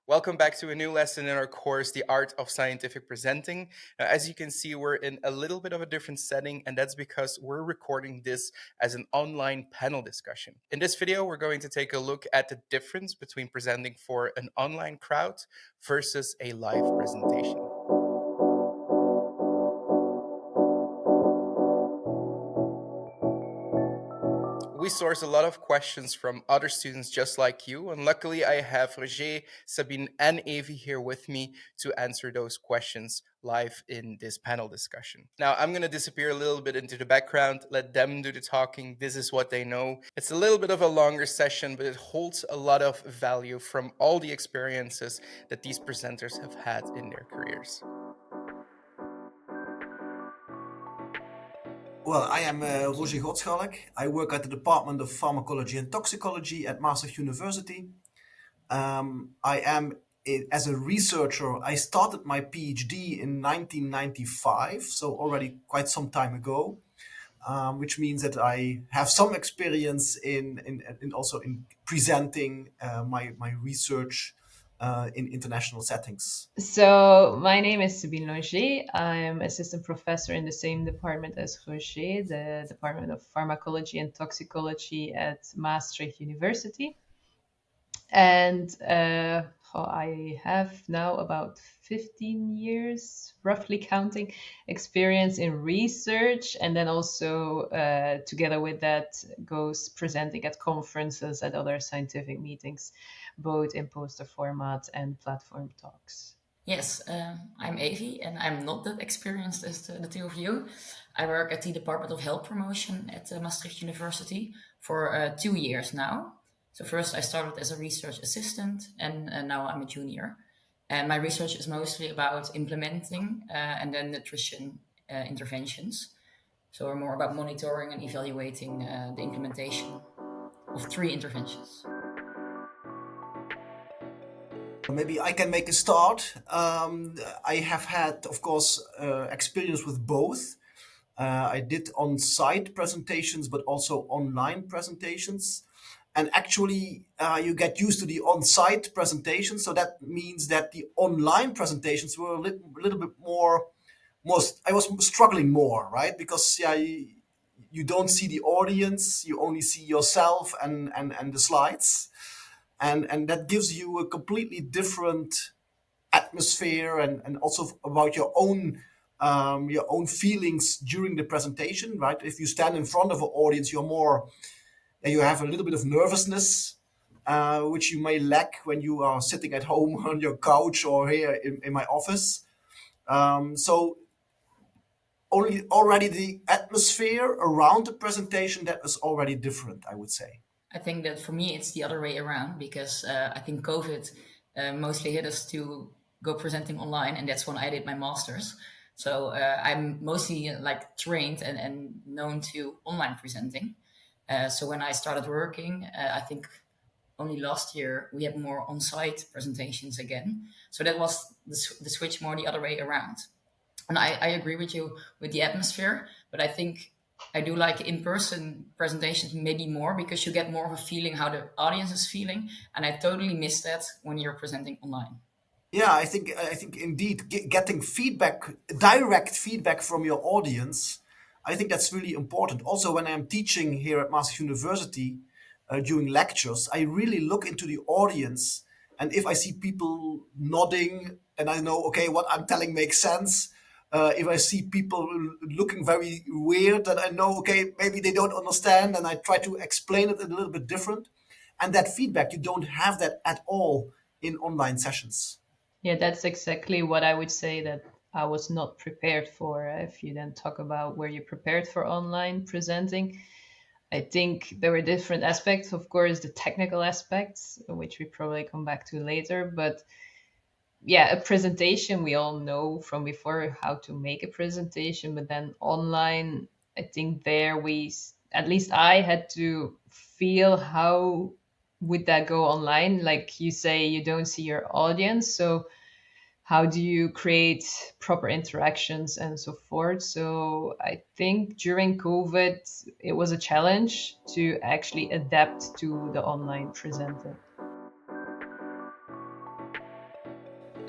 Welcome back to a new lesson in our course, The Art of Scientific Presenting. Now, as you can see, we're in a little bit of a different setting, and that's because we're recording this as an online panel discussion. In this video, we're going to take a look at the difference between presenting for an online crowd versus a live presentation. We source a lot of questions from other students just like you, and luckily I have Roger, Sabine, and Avi here with me to answer those questions live in this panel discussion. Now, I'm going to disappear a little bit into the background, let them do the talking. This is what they know. It's a little bit of a longer session, but it holds a lot of value from all the experiences that these presenters have had in their careers. Well, I am Roger Godschalk. I work at the Department of Pharmacology and Toxicology at Maastricht University. As a researcher, I started my PhD in 1995, so already quite some time ago, which means that I have some experience in also in presenting my research in international settings. So my name is Sabine Longer. I'm assistant professor in the same department as Roger, the Department of Pharmacology and Toxicology at Maastricht University. And I have now about 15 years, roughly counting, experience in research. And then also together with that goes presenting at conferences, at other scientific meetings, both in poster format and platform talks. Yes, I'm Avi, and I'm not that experienced as the two of you. I work at the Department of Health Promotion at Maastricht University for 2 years now. So first I started as a research assistant, and now I'm a junior. And my research is mostly about implementing and then nutrition interventions. So we're more about monitoring and evaluating the implementation of 3 interventions. Maybe I can make a start. I have had, of course, experience with both. I did on-site presentations, but also online presentations. And actually, you get used to the on-site presentations. So that means that the online presentations were a little bit more, I was struggling more, right? Because you don't see the audience, you only see yourself and the slides. And that gives you a completely different atmosphere and also about your own feelings during the presentation, right? If you stand in front of an audience, you have a little bit of nervousness, which you may lack when you are sitting at home on your couch or here in my office. So already the atmosphere around the presentation, that was already different, I would say. I think that for me, it's the other way around because I think COVID mostly hit us to go presenting online, and that's when I did my master's. So I'm mostly trained and known to online presenting. So when I started working, I think only last year we had more on-site presentations again. So that was the switch more the other way around. And I agree with you with the atmosphere, but I think I do like in-person presentations maybe more because you get more of a feeling how the audience is feeling. And I totally miss that when you're presenting online. Yeah, I think indeed getting feedback, direct feedback from your audience, I think that's really important. Also, when I'm teaching here at Maastricht University during lectures, I really look into the audience. And if I see people nodding and I know, okay, what I'm telling makes sense. If I see people looking very weird, then I know, okay, maybe they don't understand. And I try to explain it a little bit different. And that feedback, you don't have that at all in online sessions. Yeah, that's exactly what I would say that I was not prepared for. If you then talk about where you prepared for online presenting, I think there were different aspects. Of course, the technical aspects, which we probably come back to later. But yeah, a presentation, we all know from before how to make a presentation. But then online, I think there at least I had to feel how would that go online. Like you say, you don't see your audience. So how do you create proper interactions and so forth? So I think during COVID, it was a challenge to actually adapt to the online presenting.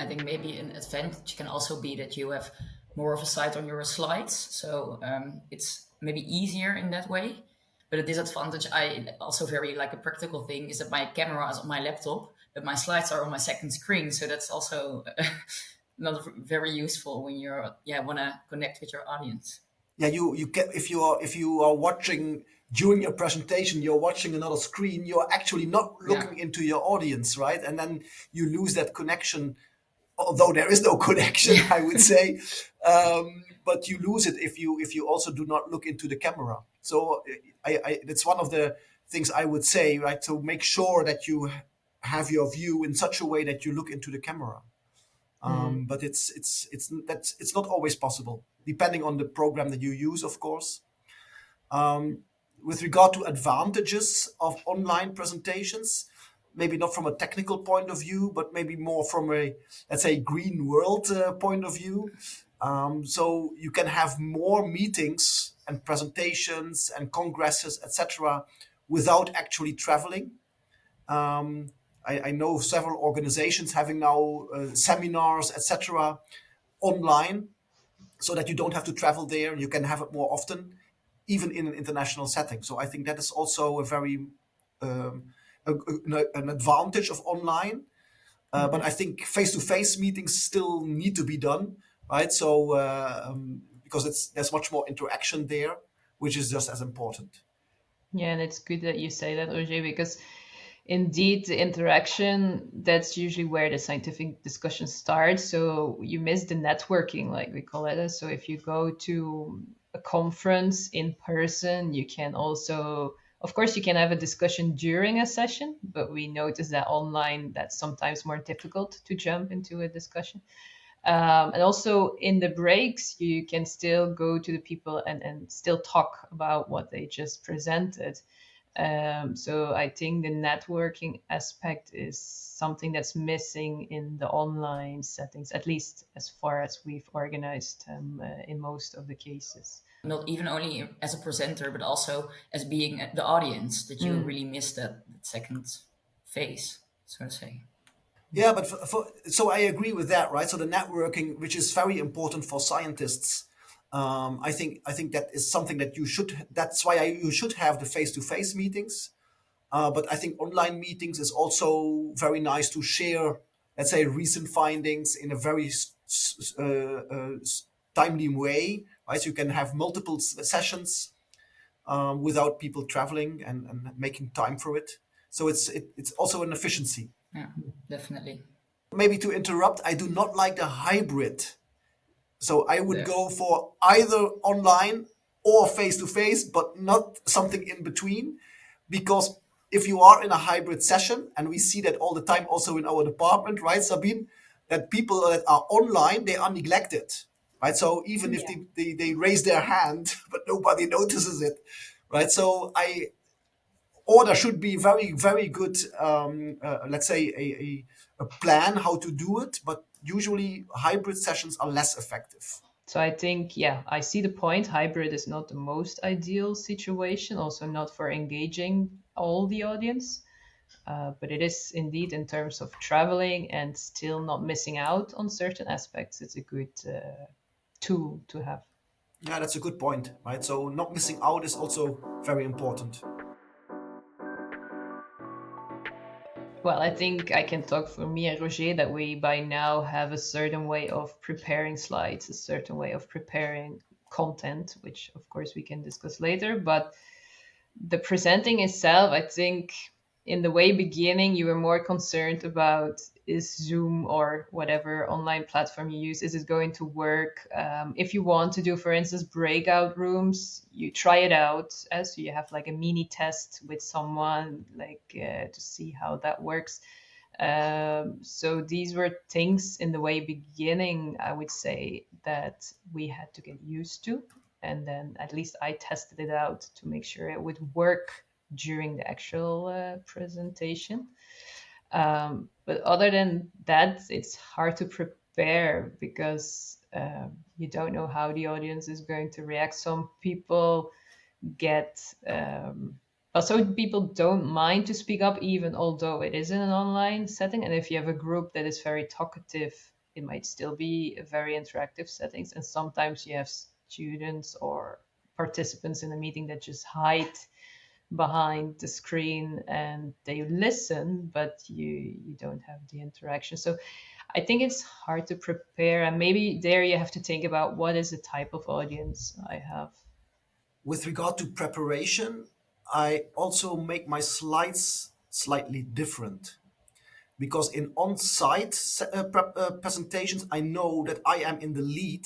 think maybe an advantage can also be that you have more of a sight on your slides. So it's maybe easier in that way. But a disadvantage, I also very like a practical thing, is that my camera is on my laptop, but my slides are on my second screen. So that's also not very useful when you're want to connect with your audience. Yeah, you get, if you are watching during your presentation, you're watching another screen, you're actually not looking into your audience, right? And then you lose that connection, although there is no connection, I would say. But you lose it if you also do not look into the camera. So that's one of the things I would say, right? To make sure that you have your view in such a way that you look into the camera. But it's not always possible, depending on the program that you use, of course. With regard to advantages of online presentations, maybe not from a technical point of view, but maybe more from a, let's say, green world point of view. So you can have more meetings and presentations and congresses, etc., without actually traveling. I know several organizations having now seminars, etc., online, so that you don't have to travel there. You can have it more often, even in an international setting. So I think that is also a very an advantage of online. But I think face-to-face meetings still need to be done, right? So because there's much more interaction there, which is just as important. Yeah, and it's good that you say that, Roger, because indeed the interaction, that's usually where the scientific discussion starts. So you miss the networking, like we call it. So if you go to a conference in person, you can also, of course, you can have a discussion during a session, but we notice that online that's sometimes more difficult to jump into a discussion. And also in the breaks, you can still go to the people and still talk about what they just presented. So I think the networking aspect is something that's missing in the online settings, at least as far as we've organized in most of the cases. Not even only as a presenter, but also as being the audience, that you really miss that second phase, so to say. Yeah, but so I agree with that, right? So the networking, which is very important for scientists, I think that is something that you should. That's why you should have the face-to-face meetings. But I think online meetings is also very nice to share, let's say, recent findings in a very timely way, right? So you can have multiple sessions without people traveling and making time for it. So it's also an efficiency. Yeah, definitely. Maybe to interrupt, I do not like the hybrid. So I would Yeah. go for either online or face to face, but not something in between. Because if you are in a hybrid session, and we see that all the time also in our department, right, Sabine, that people that are online, they are neglected, right? So even if they raise their hand, but nobody notices it, right? So or there should be very, very good, let's say, a plan how to do it. But usually hybrid sessions are less effective. So I think, yeah, I see the point. Hybrid is not the most ideal situation, also not for engaging all the audience. But it is indeed, in terms of traveling and still not missing out on certain aspects, it's a good tool to have. Yeah, that's a good point, right? So not missing out is also very important. Well, I think I can talk for me and Roger that we by now have a certain way of preparing slides, a certain way of preparing content, which of course we can discuss later. But the presenting itself, I think in the way beginning, you were more concerned about, is Zoom or whatever online platform you use, is it going to work? If you want to do, for instance, breakout rooms, you try it out. So you have like a mini test with someone, like to see how that works. So these were things in the way beginning, I would say, that we had to get used to. And then at least I tested it out to make sure it would work during the actual presentation. But other than that, it's hard to prepare because you don't know how the audience is going to react. Some people get also, people don't mind to speak up, even although it is in an online setting. And if you have a group that is very talkative, it might still be a very interactive settings. And sometimes you have students or participants in a meeting that just hide behind the screen and they listen, but you don't have the interaction. So I think it's hard to prepare, and maybe there you have to think about what is the type of audience I have. With regard to preparation, I also make my slides slightly different because in on-site presentations, I know that I am in the lead.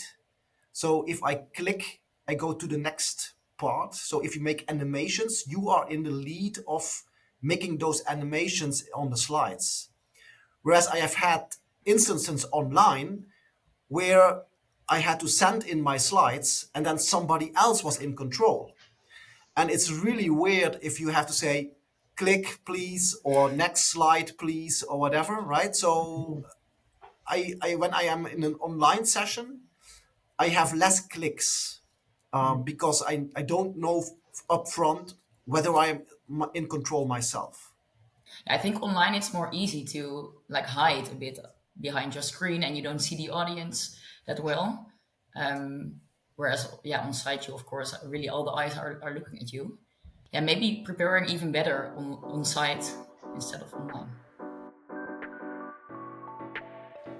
So if I click, I go to the next part. So if you make animations, you are in the lead of making those animations on the slides. Whereas I have had instances online where I had to send in my slides and then somebody else was in control. And it's really weird if you have to say, click please, or next slide please, or whatever, right? So I when I am in an online session, I have less clicks because I don't know upfront whether I'm in control myself. I think online it's more easy to like hide a bit behind your screen and you don't see the audience that well. Whereas, yeah, on site, you of course really all the eyes are looking at you. Yeah, maybe preparing even better on site instead of online.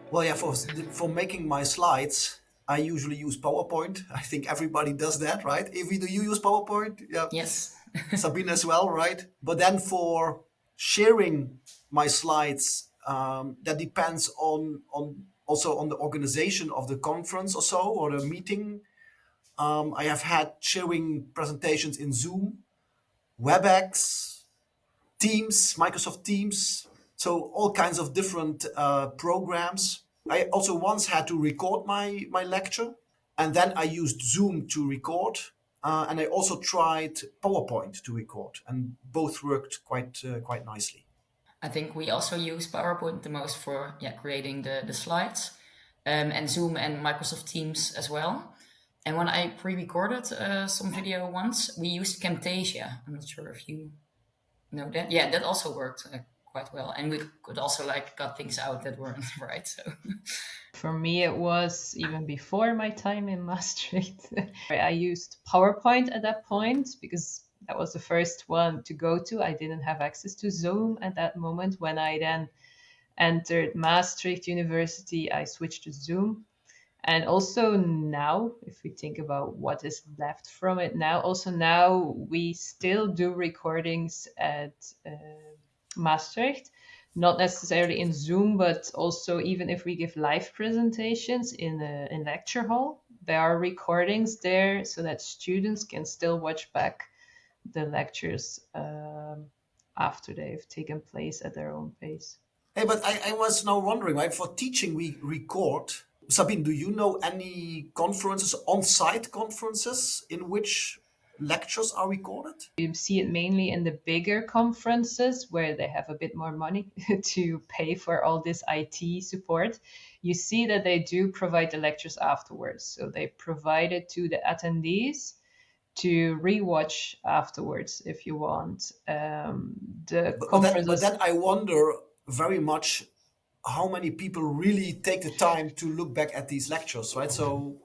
Well, yeah, for making my slides, I usually use PowerPoint. I think everybody does that, right? If do you use PowerPoint? Yeah, Yes. Sabine as well, right? But then for sharing my slides, that depends on also on the organization of the conference or so, or the meeting. I have had sharing presentations in Zoom, WebEx, Teams, Microsoft Teams, so all kinds of different programs. I also once had to record my lecture, and then I used Zoom to record, and I also tried PowerPoint to record, and both worked quite nicely. I think we also use PowerPoint the most for creating the slides, and Zoom and Microsoft Teams as well. And when I pre-recorded some video once, we used Camtasia. I'm not sure if you know that. Yeah, that also worked quite well, and we could also like cut things out that weren't right. So For me, it was even before my time in Maastricht. I used PowerPoint at that point because that was the first one to go to. I didn't have access to Zoom at that moment. When I then entered Maastricht University, I switched to Zoom. And also now, if we think about what is left from it now, also now we still do recordings at Maastricht, not necessarily in Zoom, but also even if we give live presentations in lecture hall, there are recordings there so that students can still watch back the lectures after they've taken place at their own pace. Hey, but I was now wondering, right? For teaching, we record. Sabine, do you know any conferences, on-site conferences, in which lectures are recorded? You see it mainly in the bigger conferences where they have a bit more money to pay for all this IT support. You see that they do provide the lectures afterwards. So they provide it to the attendees to rewatch afterwards if you want. But then I wonder very much how many people really take the time to look back at these lectures, right? So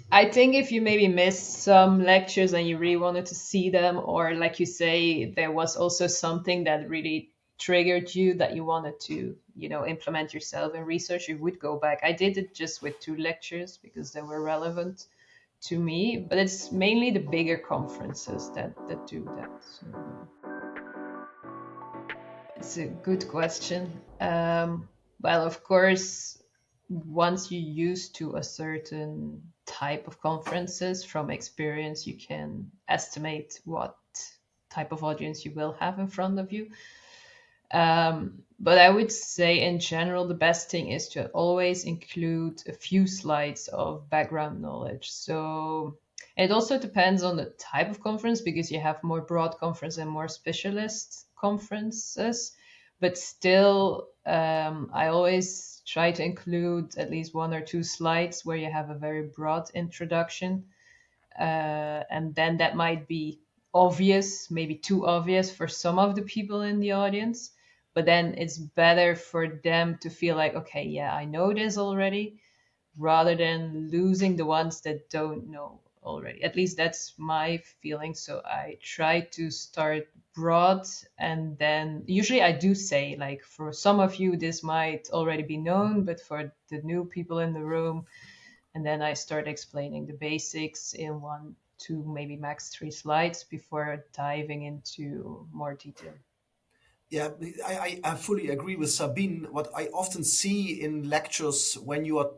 I think if you maybe missed some lectures and you really wanted to see them, or like you say, there was also something that really triggered you that you wanted to, implement yourself in research, you would go back. I did it just with 2 lectures because they were relevant to me, but it's mainly the bigger conferences that do that. So it's a good question. Well, of course, once you're used to a certain type of conferences from experience, you can estimate what type of audience you will have in front of you. But I would say in general, the best thing is to always include a few slides of background knowledge. So it also depends on the type of conference because you have more broad conference and more specialist conferences. But still, I always try to include at least 1 or 2 slides where you have a very broad introduction. And then that might be obvious, maybe too obvious for some of the people in the audience. but then it's better for them to feel like, okay, yeah, I know this already, rather than losing the ones that don't know already. At least that's my feeling. So I try to start broad, and then usually I do say, like, for some of you this might already be known, but for the new people in the room, and then I start explaining the basics in 1, 2, maybe max 3 slides before diving into more detail. Yeah, I fully agree with Sabine. What I often see in lectures, when you are,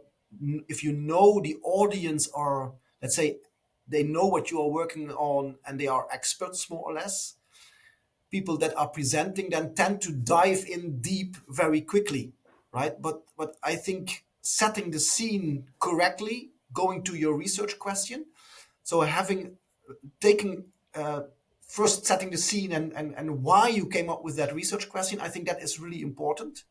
if you know the audience are, let's say, they know what you are working on and they are experts more or less, people that are presenting then tend to dive in deep very quickly, right? But I think setting the scene correctly, going to your research question, so having taking first setting the scene and why you came up with that research question, I think that is really important.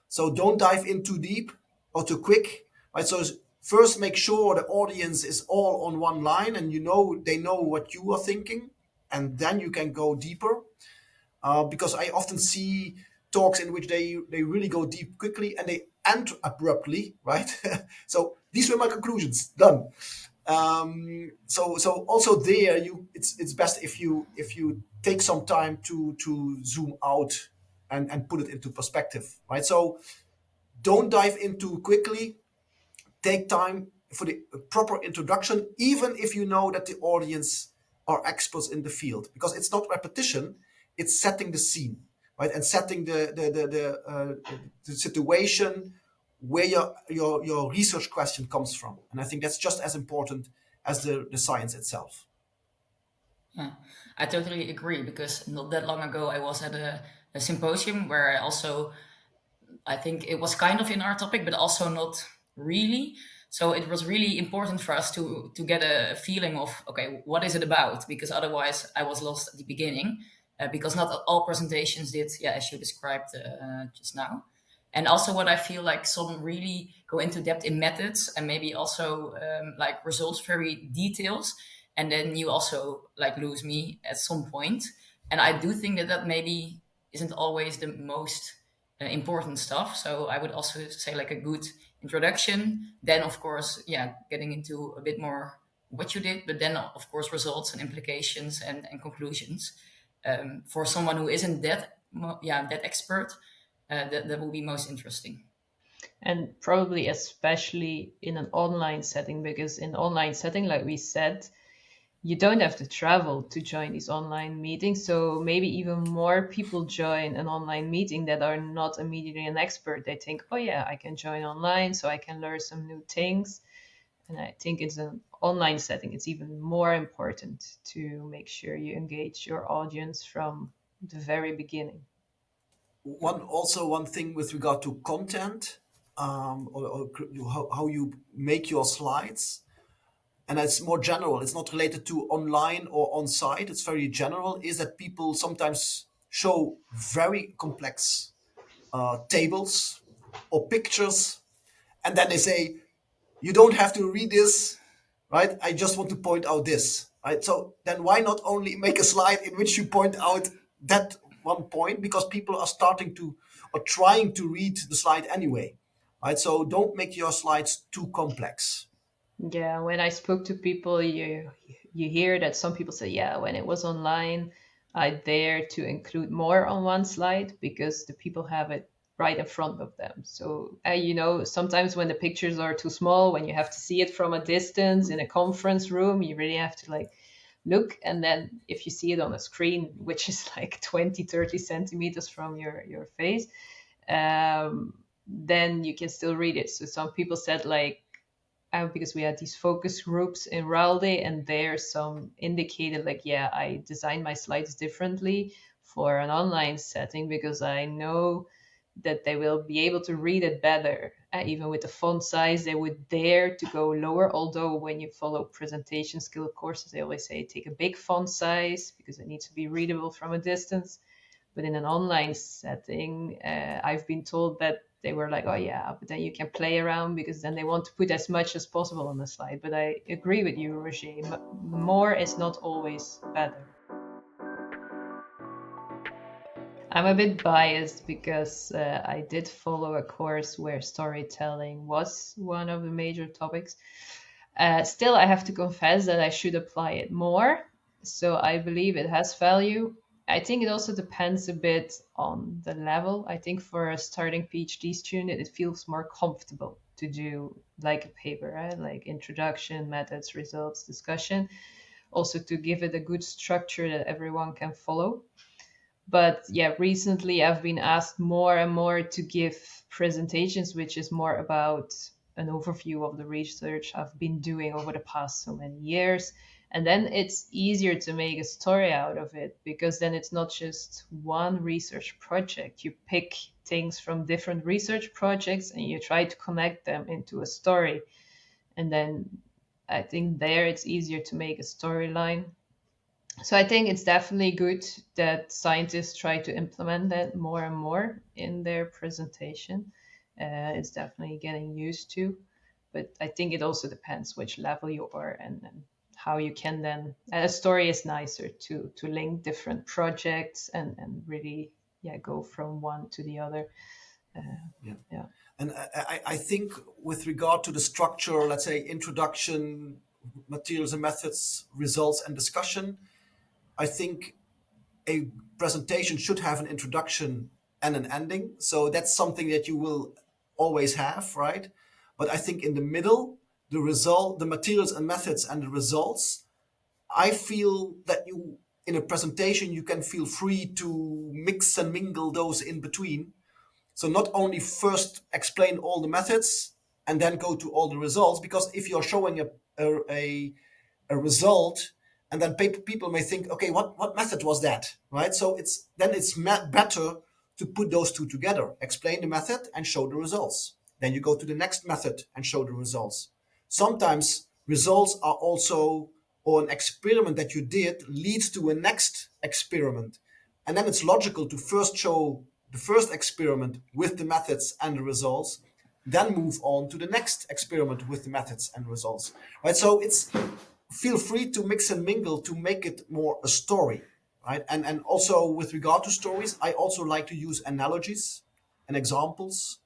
So don't dive in too deep or too quick, right? So first make sure the audience is all on one line and you know they know what you are thinking, and then you can go deeper. Because I often see talks in which they really go deep quickly and they end abruptly, right? So these were my conclusions. Done. So also there, it's best if you take some time to zoom out and put it into perspective, right? So don't dive in too quickly. Take time for the proper introduction, even if you know that the audience are experts in the field, because it's not repetition, it's setting the scene, right? And setting the situation where your research question comes from. And I think that's just as important as the science itself. Yeah, I totally agree because not that long ago I was at a symposium where I think it was kind of in our topic, but also not really. So it was really important for us to get a feeling of, okay, what is it about? Because otherwise I was lost at the beginning, because not all presentations did, yeah, as you described just now. And also what I feel like some really go into depth in methods and maybe also like results very details. And then you also like lose me at some point. And I do think that that maybe isn't always the most important stuff. So I would also say like a good introduction. Then of course, yeah, getting into a bit more what you did, but then of course results and implications and conclusions. For someone who isn't that expert, that will be most interesting. And probably especially in an online setting, because in online setting, like we said, you don't have to travel to join these online meetings. So maybe even more people join an online meeting that are not immediately an expert. They think, oh yeah, I can join online so I can learn some new things. And I think it's an online setting, it's even more important to make sure you engage your audience from the very beginning. One thing with regard to content, or how you make your slides, and it's more general, it's not related to online or on site, it's very general, is that people sometimes show very complex tables or pictures, and then they say, you don't have to read this, right? I just want to point out this, right? So then why not only make a slide in which you point out that one point, because people are starting to or trying to read the slide anyway, right? So don't make your slides too complex. Yeah, when I spoke to people, you hear that some people say, yeah, when it was online, I dare to include more on one slide because the people have it right in front of them. So, sometimes when the pictures are too small, when you have to see it from a distance in a conference room, you really have to like look. And then if you see it on a screen, which is like 20, 30 centimeters from your face, then you can still read it. So some people said like, because we had these focus groups in RALDE, and there some indicated like, yeah, I designed my slides differently for an online setting because I know that they will be able to read it better. Even with the font size, they would dare to go lower. Although when you follow presentation skill courses, they always say take a big font size because it needs to be readable from a distance. But in an online setting, I've been told that they were like, oh yeah, but then you can play around because then they want to put as much as possible on the slide. But I agree with you, Roger. More is not always better. I'm a bit biased because I did follow a course where storytelling was one of the major topics. Still, I have to confess that I should apply it more. So I believe it has value. I think it also depends a bit on the level. I think for a starting PhD student, it feels more comfortable to do like a paper, right? Like introduction, methods, results, discussion. Also to give it a good structure that everyone can follow. But yeah, recently I've been asked more and more to give presentations, which is more about an overview of the research I've been doing over the past so many years. And then it's easier to make a story out of it because then it's not just one research project. You pick things from different research projects and you try to connect them into a story. And then I think there it's easier to make a storyline. So I think it's definitely good that scientists try to implement that more and more in their presentation. It's definitely getting used to, but I think it also depends which level you are and how you can then. A story is nicer to link different projects and really go from one to the other. Yeah. Yeah. And I think with regard to the structure, let's say introduction, materials and methods, results and discussion, I think a presentation should have an introduction and an ending. So that's something that you will always have, right? But I think in the middle, the result, the materials and methods and the results, I feel that you, in a presentation, you can feel free to mix and mingle those in between. So not only first explain all the methods and then go to all the results, because if you're showing a result, and then people may think, okay, what method was that, right? So it's better to put those two together, explain the method and show the results. Then you go to the next method and show the results. Sometimes results are also, or an experiment that you did leads to a next experiment. And then it's logical to first show the first experiment with the methods and the results, then move on to the next experiment with the methods and results. Right? So it's feel free to mix and mingle to make it more a story. Right? And also with regard to stories, I also like to use analogies and examples.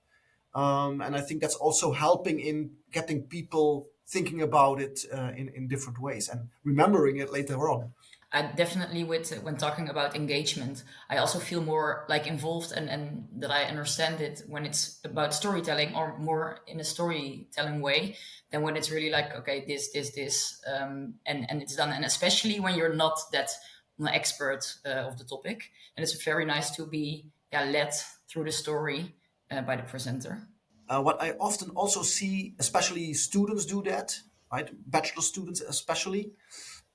And I think that's also helping in getting people thinking about it in different ways and remembering it later on. I definitely, with when talking about engagement, I also feel more like involved and that I understand it when it's about storytelling or more in a storytelling way than when it's really like, okay, this, and it's done. And especially when you're not that expert of the topic, and it's very nice to be led through the story by the presenter. What I often also see, especially students do that, right? Bachelor students especially,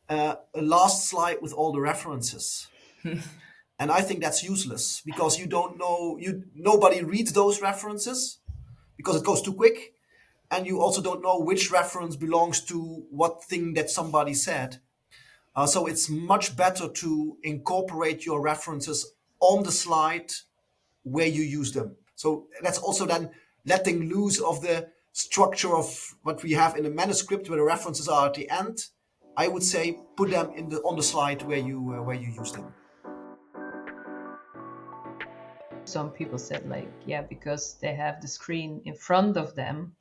a last slide with all the references. And I think that's useless because you don't know, nobody reads those references because it goes too quick, and you also don't know which reference belongs to what thing that somebody said. So it's much better to incorporate your references on the slide where you use them. So that's also then letting loose of the structure of what we have in a manuscript where the references are at the end. I would say put them in the on the slide where you use them. Some people said like, yeah, because they have the screen in front of them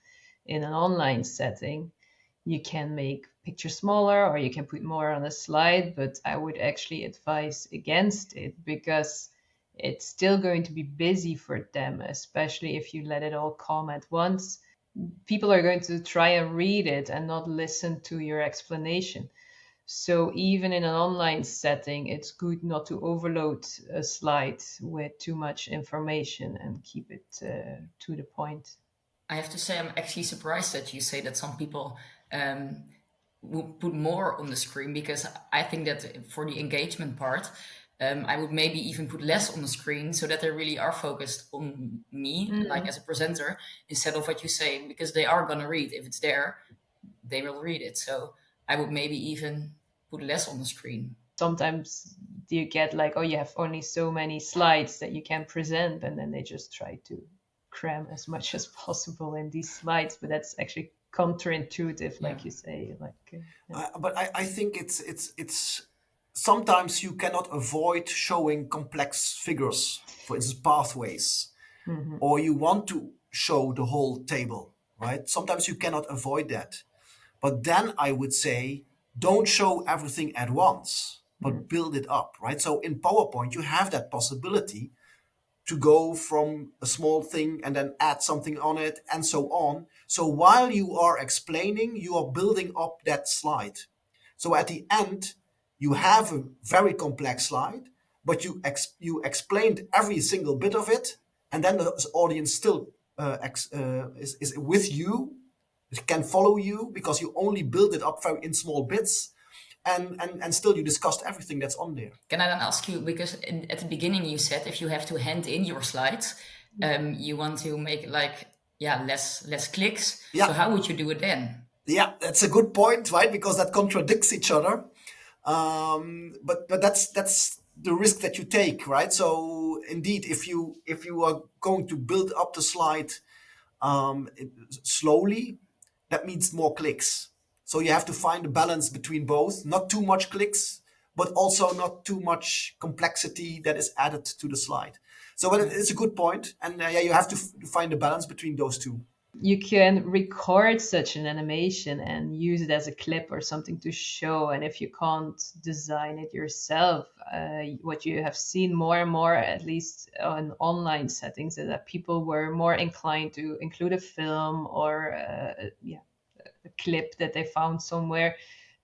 in an online setting, you can make pictures smaller or you can put more on a slide, but I would actually advise against it because it's still going to be busy for them, especially if you let it all come at once. People are going to try and read it and not listen to your explanation. So even in an online setting, it's good not to overload a slide with too much information and keep it to the point. I have to say, I'm actually surprised that you say that some people will put more on the screen because I think that for the engagement part, I would maybe even put less on the screen so that they really are focused on me, like as a presenter, instead of what you say, because they are going to read. If it's there, they will read it. So I would maybe even put less on the screen. Sometimes you get like, oh, you have only so many slides that you can present, and then they just try to cram as much as possible in these slides, but that's actually counterintuitive, like you say. Like, But I think it's sometimes you cannot avoid showing complex figures, for instance, pathways, or you want to show the whole table, right? Sometimes you cannot avoid that. But then I would say, don't show everything at once, but build it up, right? So in PowerPoint, you have that possibility to go from a small thing and then add something on it and so on. So while you are explaining, you are building up that slide. So at the end, you have a very complex slide, but you explained every single bit of it, and then the audience still is with you, it can follow you because you only build it up very in small bits, and still you discussed everything that's on there. Can I then ask you, because at the beginning you said if you have to hand in your slides, you want to make like, less clicks. Yeah. So how would you do it then? Yeah, that's a good point, right? Because that contradicts each other. But that's the risk that you take, right? So indeed, if you are going to build up the slide slowly, that means more clicks. So you have to find a balance between both, not too much clicks, but also not too much complexity that is added to the slide. So but it's a good point, and you have to find a balance between those two. You can record such an animation and use it as a clip or something to show. And if you can't design it yourself, what you have seen more and more, at least on online settings, is that people were more inclined to include a film or a clip that they found somewhere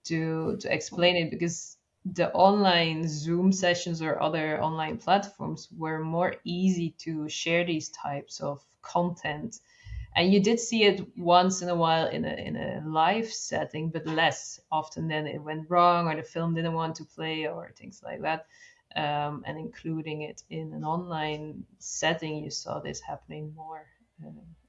to explain it, because the online Zoom sessions or other online platforms were more easy to share these types of content. And you did see it once in a while in a live setting, but less often. Then it went wrong, or the film didn't want to play, or things like that. And including it in an online setting, you saw this happening more.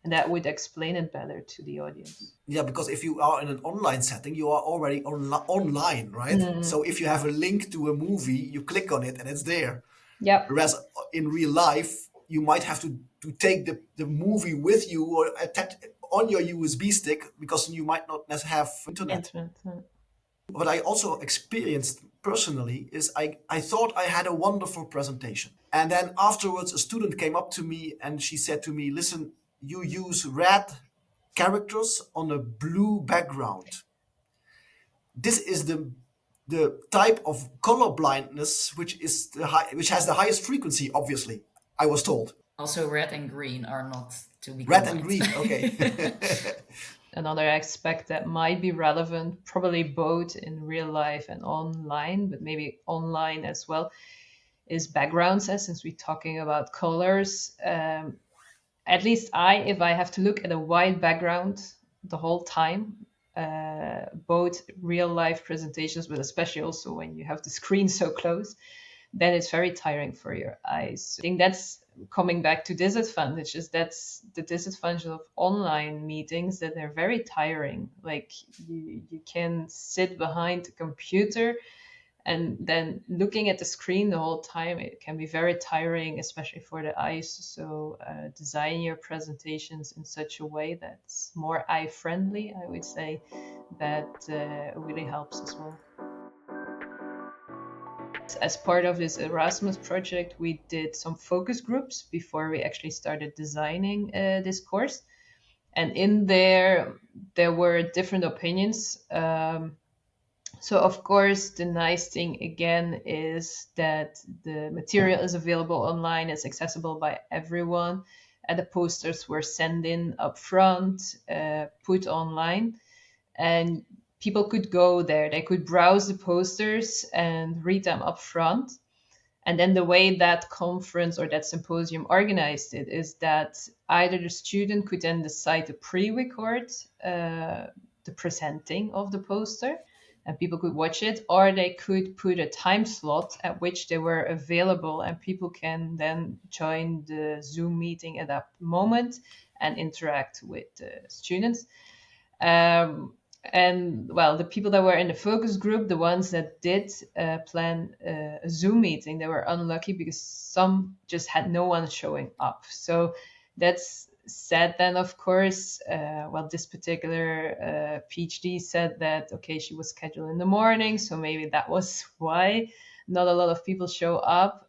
And that would explain it better to the audience. Yeah, because if you are in an online setting, you are already online, right? So if you have a link to a movie, you click on it and it's there. Yeah. Whereas in real life, you might have to take the movie with you or attach on your USB stick because you might not have internet. What I also experienced personally is I thought I had a wonderful presentation. And then afterwards, a student came up to me and she said to me, listen, you use red characters on a blue background. This is the type of color blindness which has the highest frequency, obviously, I was told. Also, red and green are not to be Red combined. and green, okay. Another aspect that might be relevant, probably both in real life and online, but maybe online as well, is backgrounds. Since we're talking about colors, at least if I have to look at a white background the whole time, both real life presentations, but especially also when you have the screen so close, then it's very tiring for your eyes. I think that's coming back to disadvantages. That's the disadvantage of online meetings, that they're very tiring. Like you can sit behind the computer and then looking at the screen the whole time, it can be very tiring, especially for the eyes. So design your presentations in such a way that's more eye friendly, I would say, that really helps as well. As part of this Erasmus project, we did some focus groups before we actually started designing this course. And in there were different opinions. So of course, the nice thing again is that the material is available online, it's accessible by everyone, and the posters were sent in up front, put online, and people could go there. They could browse the posters and read them up front. And then the way that conference or that symposium organized it is that either the student could then decide to pre-record the presenting of the poster, and people could watch it, or they could put a time slot at which they were available, and people can then join the Zoom meeting at that moment and interact with the students. And well, the people that were in the focus group, the ones that did plan a Zoom meeting, they were unlucky because some just had no one showing up. So that's said then, of course, this particular PhD said that, okay, she was scheduled in the morning, so maybe that was why not a lot of people show up.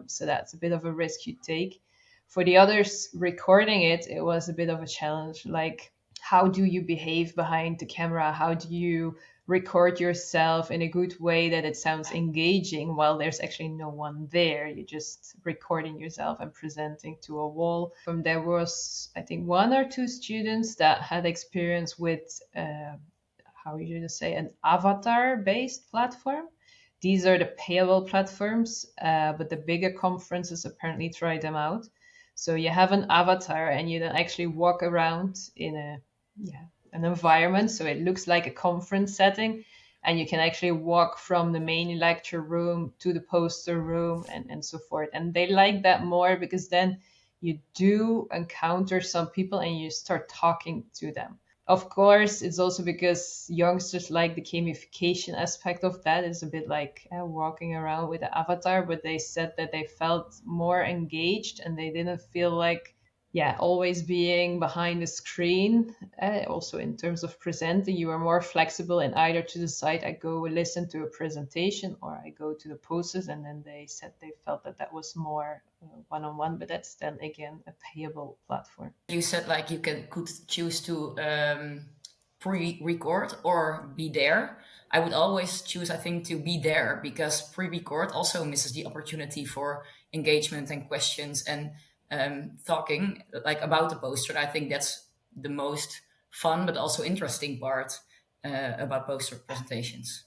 So that's a bit of a risk you take. For the others recording it, it was a bit of a challenge. Like, how do you behave behind the camera? How do you record yourself in a good way that it sounds engaging while there's actually no one there? You're just recording yourself and presenting to a wall. There was, I think, 1 or 2 students that had experience with, how you just say, an avatar-based platform. These are the payable platforms, but the bigger conferences apparently try them out. So you have an avatar and you then actually walk around in an environment. So it looks like a conference setting, and you can actually walk from the main lecture room to the poster room and so forth. And they like that more because then you do encounter some people and you start talking to them. Of course, it's also because youngsters like the gamification aspect of that. It's a bit like walking around with an avatar, but they said that they felt more engaged and they didn't feel like, always being behind the screen. Also, in terms of presenting, you are more flexible and either to decide I go listen to a presentation or I go to the posters. And then they said they felt that that was more one-on-one, but that's then again a payable platform. You said like you could choose to pre-record or be there. I would always choose, I think, to be there, because pre-record also misses the opportunity for engagement and questions and talking like about the poster. I think that's the most fun but also interesting part about poster presentations.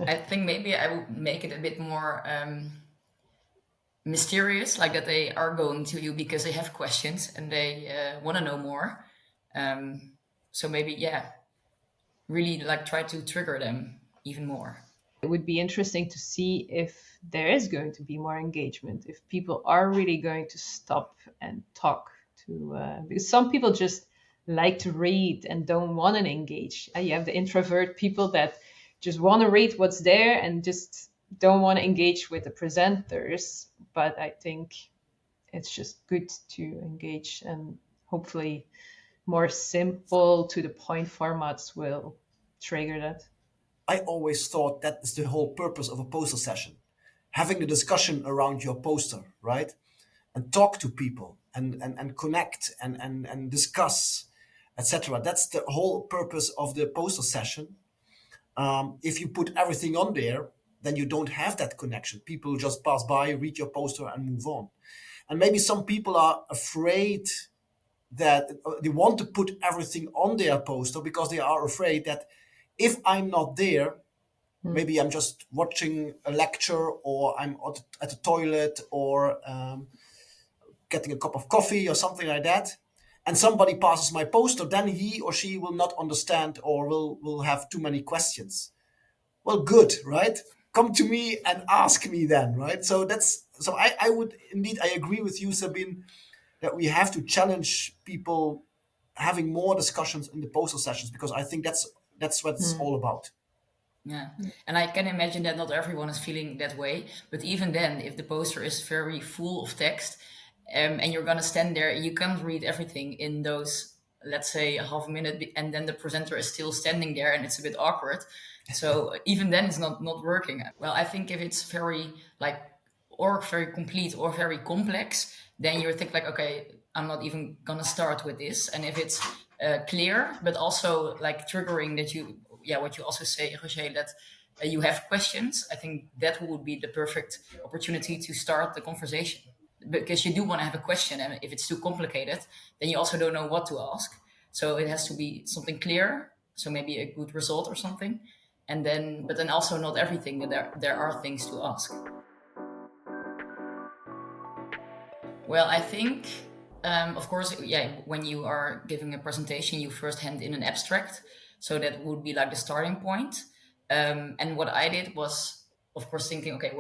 I think maybe I would make it a bit more mysterious, like that they are going to you because they have questions and they want to know more. So maybe, really like try to trigger them even more. It would be interesting to see if there is going to be more engagement, if people are really going to stop and talk to, because some people just like to read and don't want to engage. You have the introvert people that just want to read what's there and just don't want to engage with the presenters. But I think it's just good to engage, and hopefully more simple to the point formats will trigger that. I always thought that is the whole purpose of a poster session. Having the discussion around your poster, right? And talk to people and connect and discuss, etc. That's the whole purpose of the poster session. If you put everything on there, then you don't have that connection. People just pass by, read your poster, and move on. And maybe some people are afraid that they want to put everything on their poster because they are afraid that if I'm not there, maybe I'm just watching a lecture or I'm at the toilet or getting a cup of coffee or something like that, and somebody passes my poster, then he or she will not understand or will have too many questions. Well, good, right? Come to me and ask me then, right? So I would indeed, I agree with you, Sabine, that we have to challenge people having more discussions in the poster sessions, because I think that's what it's all about. Yeah, and I can imagine that not everyone is feeling that way. But even then, if the poster is very full of text, and you're gonna stand there, you can't read everything in those, let's say, a half a minute, and then the presenter is still standing there, and it's a bit awkward. So even then, it's not working. Well, I think if it's very very complete or very complex, then you think like, okay, I'm not even gonna start with this. And if it's clear, but also like triggering that what you also say, Roger, that you have questions, I think that would be the perfect opportunity to start the conversation, because you do want to have a question, and if it's too complicated, then you also don't know what to ask. So it has to be something clear, so maybe a good result or something, and then but then also not everything, that there are things to ask. Well, I think of course, when you are giving a presentation, you first hand in an abstract, so that would be like the starting point. And what I did was, of course, thinking, okay,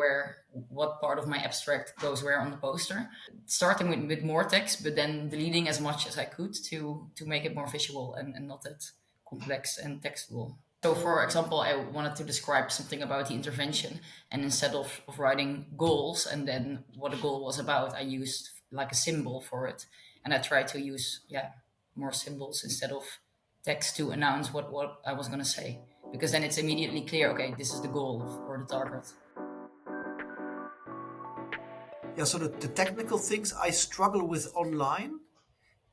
what part of my abstract goes where on the poster, starting with more text, but then deleting as much as I could to make it more visual and not that complex and textual. So, for example, I wanted to describe something about the intervention, and instead of writing goals and then what the goal was about, I used like a symbol for it. And I try to use more symbols instead of text to announce what I was going to say, because then it's immediately clear, okay, this is the goal or the target. Yeah, so the technical things I struggle with online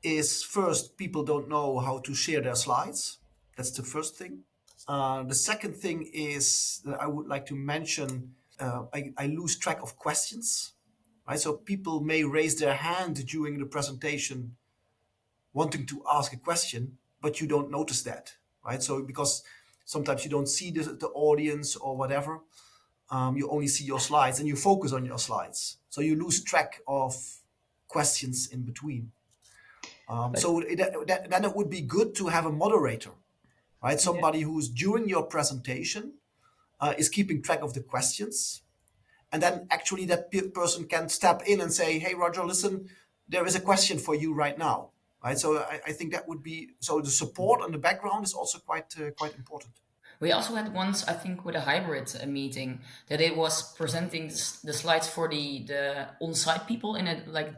is, first, people don't know how to share their slides. That's the first thing. The second thing is that I would like to mention, I lose track of questions, right? So people may raise their hand during the presentation wanting to ask a question, but you don't notice that, right? So because sometimes you don't see the audience or whatever, you only see your slides and you focus on your slides. So you lose track of questions in between. So then it would be good to have a moderator, right? Somebody who's during your presentation is keeping track of the questions. And then actually that person can step in and say, hey, Roger, listen, there is a question for you right now. Right. So I think that would be, so the support on the background is also quite important. We also had once, I think, with a hybrid meeting, that it was presenting the slides for the on-site people in a like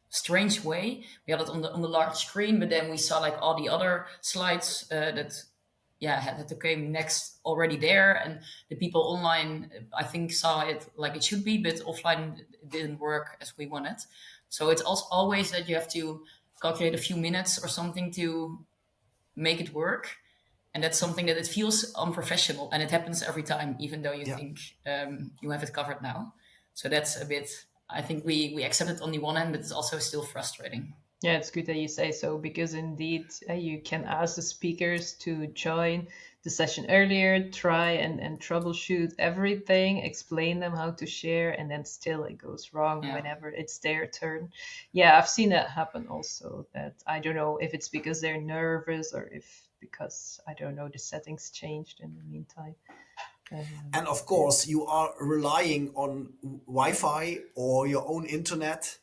strange way. We had it on the large screen, but then we saw like all the other slides that had to come next already there, and the people online, I think, saw it like it should be, but offline it didn't work as we wanted. So it's also always that you have to calculate a few minutes or something to make it work. And that's something that it feels unprofessional, and it happens every time, even though you think you have it covered now. So that's a bit, I think we accept it on the one hand, but it's also still frustrating. Yeah, it's good that you say so, because indeed you can ask the speakers to join the session earlier, try and troubleshoot everything, explain them how to share, and then still it goes wrong whenever it's their turn. Yeah, I've seen that happen also, that I don't know if it's because they're nervous or if because, I don't know, the settings changed in the meantime. And of course, you are relying on Wi-Fi or your own internet.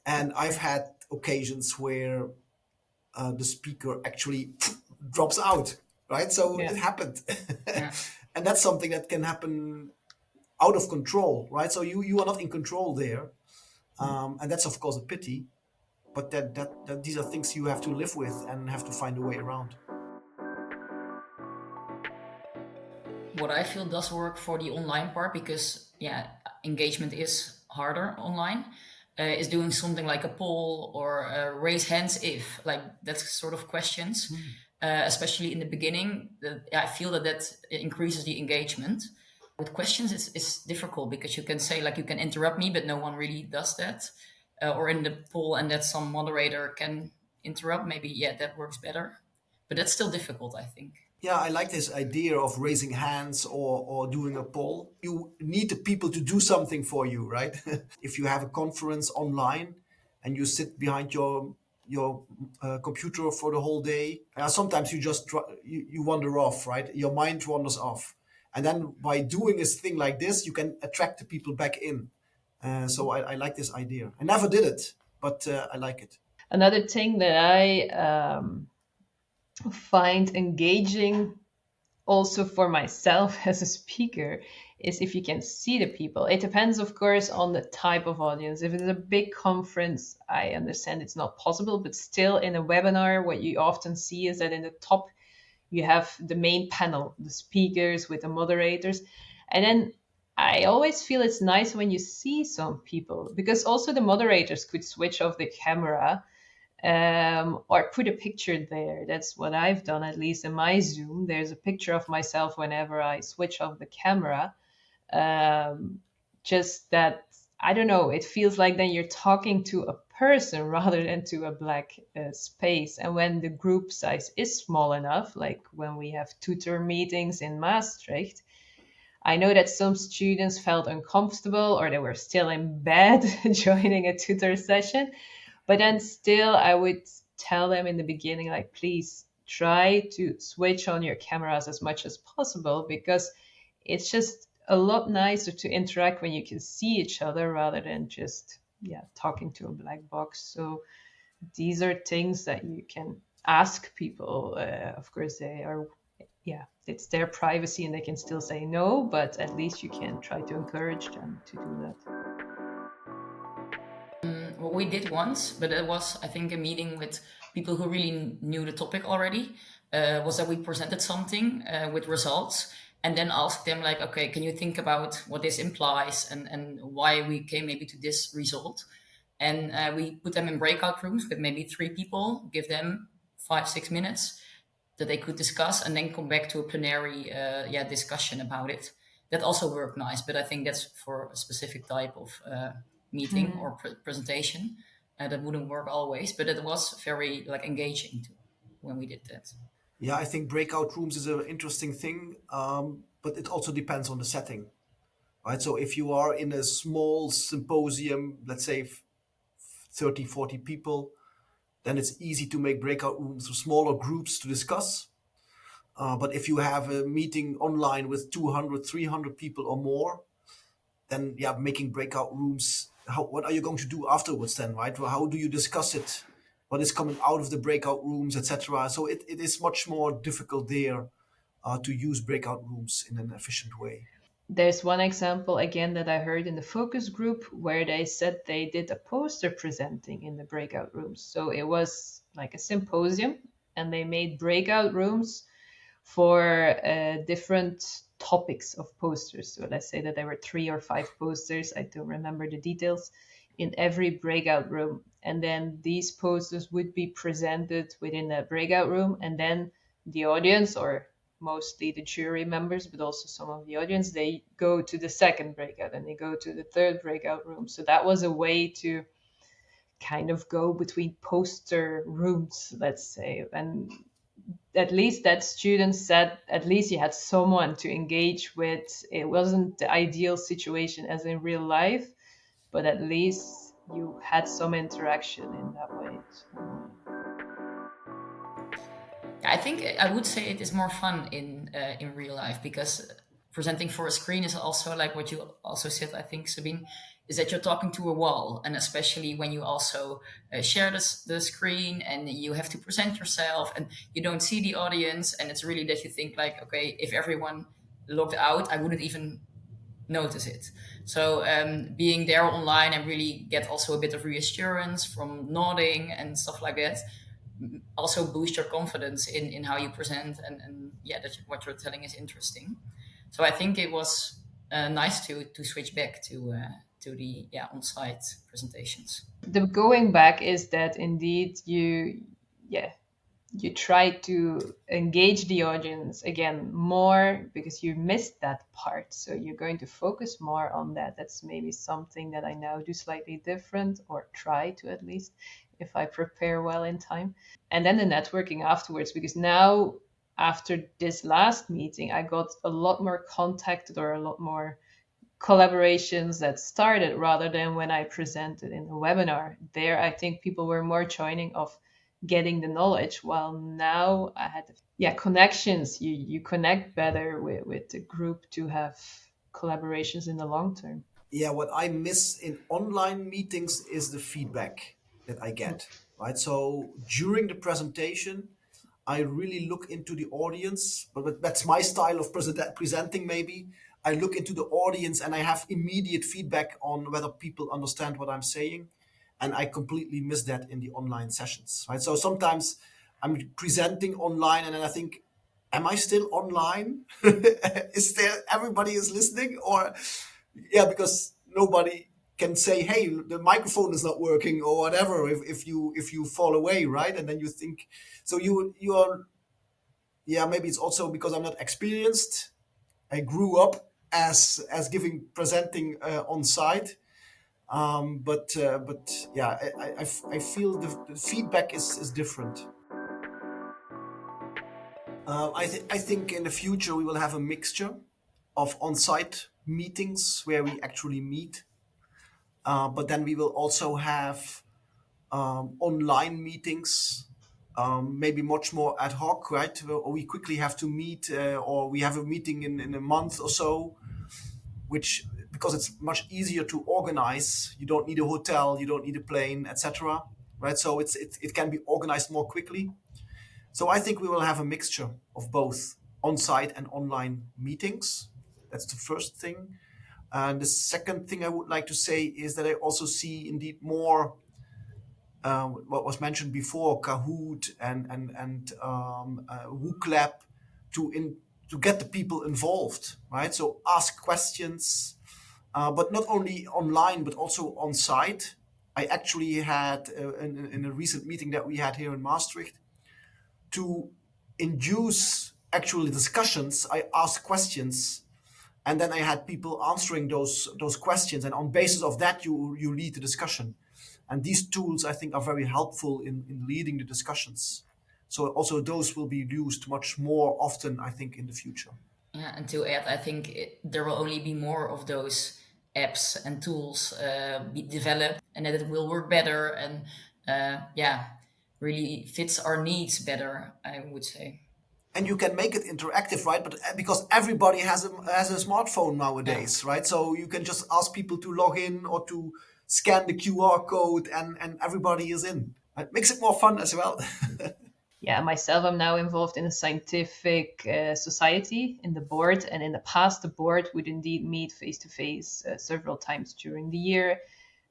And I've had occasions where the speaker actually drops out, right? So it happened. And that's something that can happen out of control, right? So you are not in control there. And that's, of course, a pity. But that these are things you have to live with and have to find a way around. What I feel does work for the online part, because engagement is harder online, is doing something like a poll or raise hands if, like that sort of questions, especially in the beginning. I feel that increases the engagement. With questions, it's difficult because you can say, like, you can interrupt me, but no one really does that. Or in the poll, and that some moderator can interrupt, maybe, that works better. But that's still difficult, I think. Yeah, I like this idea of raising hands or doing a poll. You need the people to do something for you, right? If you have a conference online and you sit behind your computer for the whole day, sometimes you just you wander off, right? Your mind wanders off, and then by doing a thing like this, you can attract the people back in. So I like this idea. I never did it, but I like it. Another thing that I find engaging also for myself as a speaker is if you can see the people. It depends, of course, on the type of audience. If it's a big conference, I understand it's not possible, but still in a webinar, what you often see is that in the top, you have the main panel, the speakers with the moderators. And then I always feel it's nice when you see some people, because also the moderators could switch off the camera or put a picture there. That's what I've done, at least in my Zoom. There's a picture of myself whenever I switch off the camera. Just that, I don't know, it feels like then you're talking to a person rather than to a black space. And when the group size is small enough, like when we have tutor meetings in Maastricht, I know that some students felt uncomfortable or they were still in bed joining a tutor session. But then still, I would tell them in the beginning, like, please try to switch on your cameras as much as possible, because it's just a lot nicer to interact when you can see each other rather than just, talking to a black box. So these are things that you can ask people. Of course, they are, it's their privacy and they can still say no, but at least you can try to encourage them to do that. What we did once, but it was, I think, a meeting with people who really knew the topic already. Was that we presented something with results, and then asked them like, okay, can you think about what this implies and why we came maybe to this result? And we put them in breakout rooms with maybe 3 people, give them 5, 6 minutes that they could discuss, and then come back to a plenary discussion about it. That also worked nice, but I think that's for a specific type of meeting or presentation. That wouldn't work always, but it was very like engaging too, when we did that. Yeah, I think breakout rooms is an interesting thing, but it also depends on the setting, right? So if you are in a small symposium, let's say 30, 40 people, then it's easy to make breakout rooms for smaller groups to discuss. But if you have a meeting online with 200, 300 people or more, then yeah, making breakout rooms, what are you going to do afterwards then, right? Well, how do you discuss it? What is coming out of the breakout rooms, etc.? So it is much more difficult there to use breakout rooms in an efficient way. There's one example again that I heard in the focus group where they said they did a poster presenting in the breakout rooms. So it was like a symposium, and they made breakout rooms for different topics of posters. So let's say that there were 3 or 5 posters, I don't remember the details, in every breakout room. And then these posters would be presented within that breakout room, and then the audience, or mostly the jury members, but also some of the audience, they go to the second breakout and they go to the third breakout room. So that was a way to kind of go between poster rooms, let's say. And at least that student said at least you had someone to engage with. It wasn't the ideal situation as in real life, but at least you had some interaction in that way. So, I think I would say it is more fun in real life, because presenting for a screen is also like what you also said, I think, Sabine, is that you're talking to a wall, and especially when you also share the screen and you have to present yourself and you don't see the audience, and it's really that you think like, okay, if everyone logged out, I wouldn't even notice it. So being there online and really get also a bit of reassurance from nodding and stuff like that also boost your confidence in how you present, and yeah, that what you're telling is interesting. So I think it was nice to switch back to the on-site presentations. the going back is that indeed you try to engage the audience again more because you missed that part. So you're going to focus more on that. That's maybe something that I now do slightly different, or try to at least, if I prepare well in time. And then the networking afterwards, because now after this last meeting, I got a lot more contacted, or a lot more collaborations that started rather than when I presented in the webinar. There, I think people were more joining of getting the knowledge, while now I had connections. You connect better with the group to have collaborations in the long term. Yeah, what I miss in online meetings is the feedback that I get, right? So during the presentation, I really look into the audience, but that's my style of presenting maybe. I look into the audience and I have immediate feedback on whether people understand what I'm saying. And I completely miss that in the online sessions, right? So sometimes I'm presenting online and then I think, am I still online? Is there, everybody is listening? Or, yeah, because nobody can say, hey, the microphone is not working or whatever if you fall away, right? And then you think, so you are, yeah, maybe it's also because I'm not experienced. I grew up as giving presenting on site, but yeah, I feel the feedback is different. I think in the future we will have a mixture of on-site meetings where we actually meet, but then we will also have online meetings, maybe much more ad hoc, right? Or we quickly have to meet, or we have a meeting in a month or so, which, because it's much easier to organize. You don't need a hotel, you don't need a plane, etc. Right? So it can be organized more quickly. So I think we will have a mixture of both on-site and online meetings. That's the first thing. And the second thing I would like to say is that I also see indeed more what was mentioned before, Kahoot and WooClap, to get the people involved, right? So ask questions, but not only online but also on site. I actually had in a recent meeting that we had here in Maastricht, to induce actual discussions. I asked questions, and then I had people answering those questions, and on basis of that, you lead the discussion. And these tools, I think, are very helpful in leading the discussions. So also those will be used much more often, I think, in the future. Yeah, and to add, I think there will only be more of those apps and tools be developed, and that it will work better and yeah, really fits our needs better, I would say. And you can make it interactive, right? But because everybody has a smartphone Yeah. nowadays, right? So you can just ask people to log in or to scan the QR code, and everybody is in. It makes it more fun as well. Yeah, myself, I'm now involved in a scientific society in the board. And in the past, the board would indeed meet face to face several times during the year.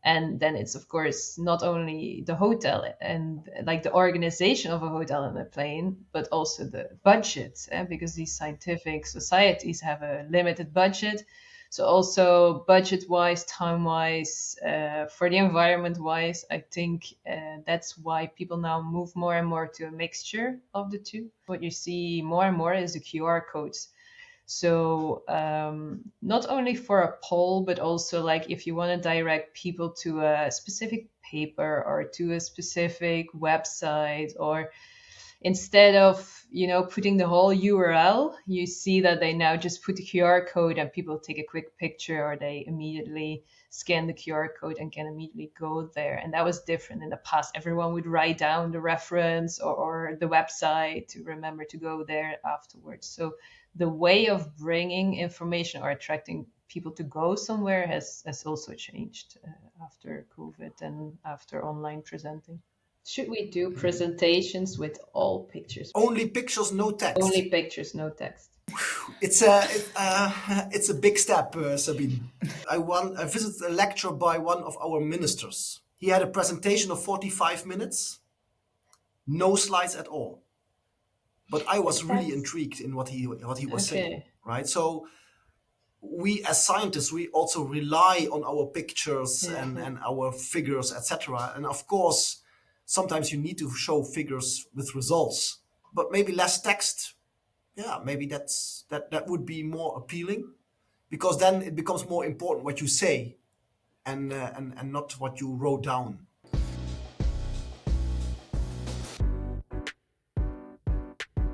And then it's, of course, not only the hotel and like the organization of a hotel and a plane, but also the budget, because these scientific societies have a limited budget. So also budget-wise, time-wise, for the environment-wise, I think that's why people now move more and more to a mixture of the two. What you see more and more is the QR codes. So not only for a poll, but also like if you want to direct people to a specific paper or to a specific website, or instead of putting the whole URL, you see that they now just put the QR code and people take a quick picture, or they immediately scan the QR code and can immediately go there. And that was different in the past. Everyone would write down the reference or the website to remember to go there afterwards. So the way of bringing information or attracting people to go somewhere has also changed after COVID and after online presenting. Should we do presentations with all pictures? Only pictures, no text. Only pictures, no text. It's a big step, Sabine. I visited a lecture by one of our ministers. He had a presentation of 45 minutes, no slides at all. But I was really intrigued in what he was saying, right? So we as scientists, we also rely on our pictures and our figures, etc. And of course, sometimes you need to show figures with results, but maybe less text. Yeah, maybe that would be more appealing, because then it becomes more important what you say and not what you wrote down.